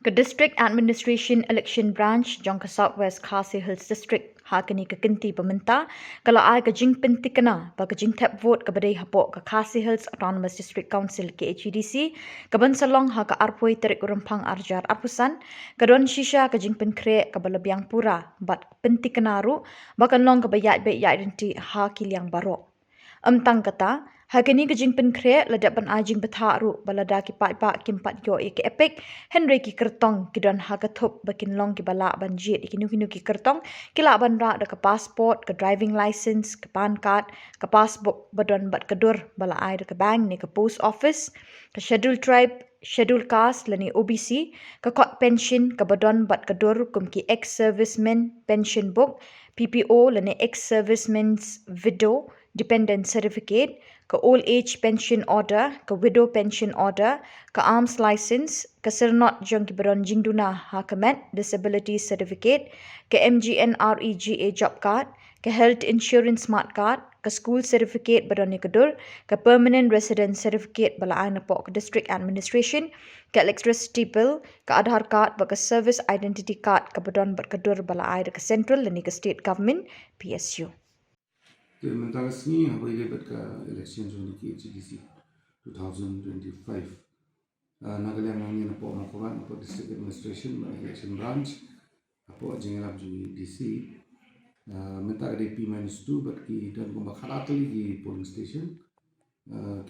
Ke District Administration Election Branch jong ke Southwest Khasi Hills District hakini ke kenti pemerintah kalau ai ke jing penting kena ba ke jing tap vote ke badai hapok ke Khasi Hills Autonomous District Council ke HEDC ke ban salong ha ke arpoi terik urempang arjar arpusan ke don shisha ke jing pen kre ke balabiang pura bat penting kena ru ba kan long ke bayat be ya identi ha kiliang barok tang kata hakini ke jing pen kre ladak ban ajing betharu balada ki pat kimpat yo ke epek Henry ki kertong ki don ha ka thop bakin long ki bala ban jet ki nu ki kertong ki la ban ra da ka passport ka driving license ka pan card ka passbook badon bat ka dur bala ai da ka bank ni ka post office ka schedule tribe schedule caste lani OBC ka kot pension ka badon bat ka dur kum ki ex servicemen pension book PPO lani ex servicemen's widow dependent certificate ke old age pension order ke widow pension order ke arms license ke sernot jong ki beron jingduna hakamet disability certificate ke MGNREGA job card ke health insurance smart card ke school certificate beron ni kedur ke permanent resident certificate bala ana pok ke district administration ke electricity bill ke Aadhaar card ba ke service identity card ke bedon bat kedur bala ai ke central ni ke state government PSU. Mentara sini apa yang dapat ke election zone di HDC 2025. Nagalang angin apa makuran apa district administration election branch apa jengelap di DC. Mentara DP-2 bat ki dan kumbakar atau di polling station.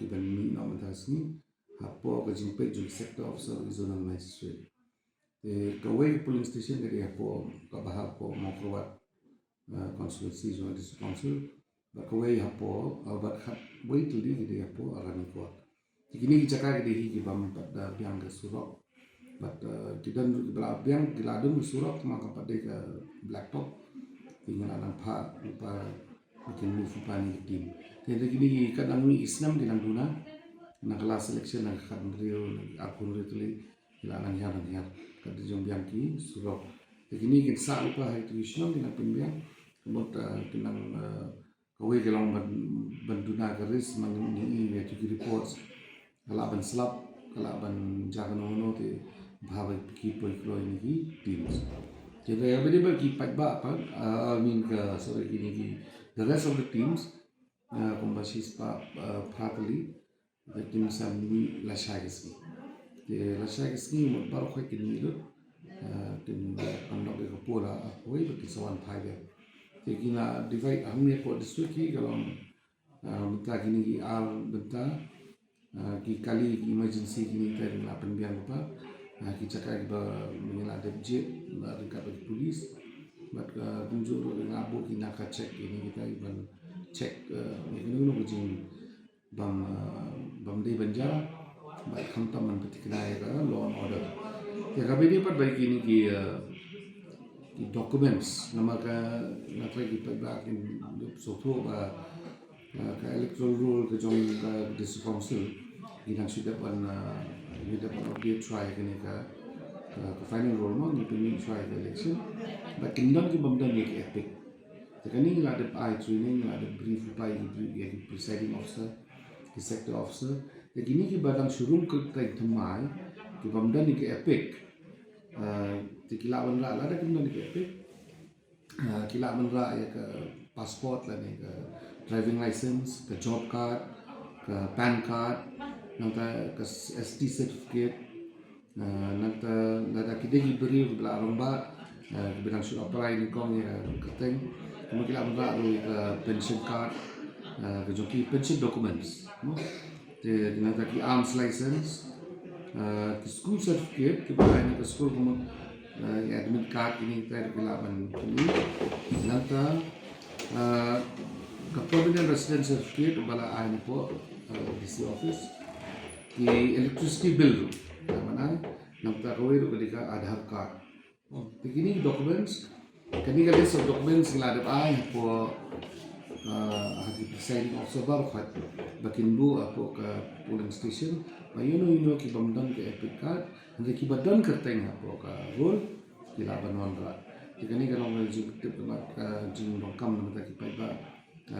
Kita ni nak mentara sini apa ke jemput jadi sector officer zonal magistrate. Kawai polling station dari apa kabahar apa makurat constituency zone district council. Bakaway hapo albat hat way to di gede hapo arani ko kini jaka gede hi bam pada biang ke surok but kidan bla biang giladun surok maka pada ke blacktop tinggal anak pha lupa bikin move pani tim jadi gini kadang ni islam di duna na kelas selection na kan brio akun retuli ilanan ya kadang jom biang ki surok gini kin sa lupa hai tuition na pimbiang kemot kinang Kawai kalau berduna keris mengenai itu reports kalau ban selap kalau ban jangan ono te bahwa ki poi klo ini teams. Jadi apa dia bagi pat apa I mean ke sorry ini ki the rest of the teams combasis pa properly the teams are ni la shagiski. The la shagiski mo baru kau kini itu tim kandang ke pura kau itu kisawan pai Jadi na divide hamne po district ki kalau benta kini ki al benta ki kali ki emergency kini ter na penbiang apa ki cakap ba mengelak debjet na dekat bagi polis bat kunjur ngabu ki nak check ini kita iban check ini nu kucing bam de banja bat khamtam man petikenai ka law and order ya kabe dia pat baik ini ki documents nama ka natrai ki pagba kin soto ka electoral roll ke jong ka district council ginang sudah pan update try kini ka final roll mo ni pini try the election but kindam ki bamdan ni epic tekani la de ai training la de brief pai ki presiding officer ki sector officer de gini ki badang shurung ke kai thamai ki bamdan ni epic kilaban ra la ada kena dikit kilaban ra ya ke passport lah ni ke driving license ke job card ke pan card nanti ke ST certificate nanti ada kita diberi belah romba bidang sudah apply ni kong ya keteng kemudian kilaban ra ke pension card ke joki pension documents nanti ki arms license ke school certificate ke bahan ke school kemudian admit card ini kita kelaban ini nanti ke permanent resident certificate bala ain po DC office ki electricity bill mana nanti kawai itu ketika Aadhaar card begini documents kini kan list of documents yang ada ain po hati presiding officer baru kat bakin bu apa ke polling station Mayuno ki bamdan ke epic card nanti ki badan kerteng apa ka role ki laban wanra ikani kalau ngajik tip jing dongkam namata ki paiba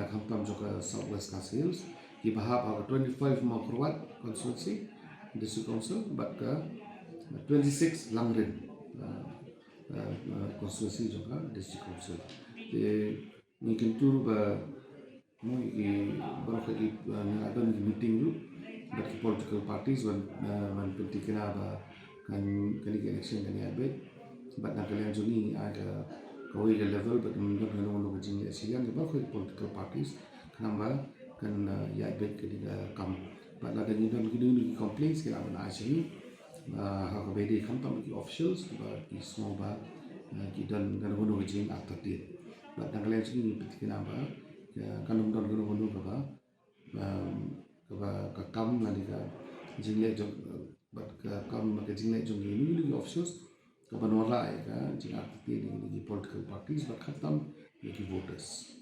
khamtam joka Southwest Khasi Hills ki bahap 25 mau kurwat constituency district council but ka 26 Langren constituency juga district council. Ni kentur ba mo baru kali ada meeting tu bagi political parties man pentikna ba kan kali election kan ya bet bat nak kalian juni ada kawai level bat mendak dengan jing asian ba political parties kenapa kan ya bet kali kam bat nak dengan ni complaints kala mana asli hak bedi kantam ki officials ba ki small ba ki dan dengan jing after date bat nak kalian juni pentikna ba kan dan dengan ba ka kam nanti ka jingle jong bat ka kam ka jingle jong ini ni officials ka banwala ka jing aktif ni political parties ba khatam ni voters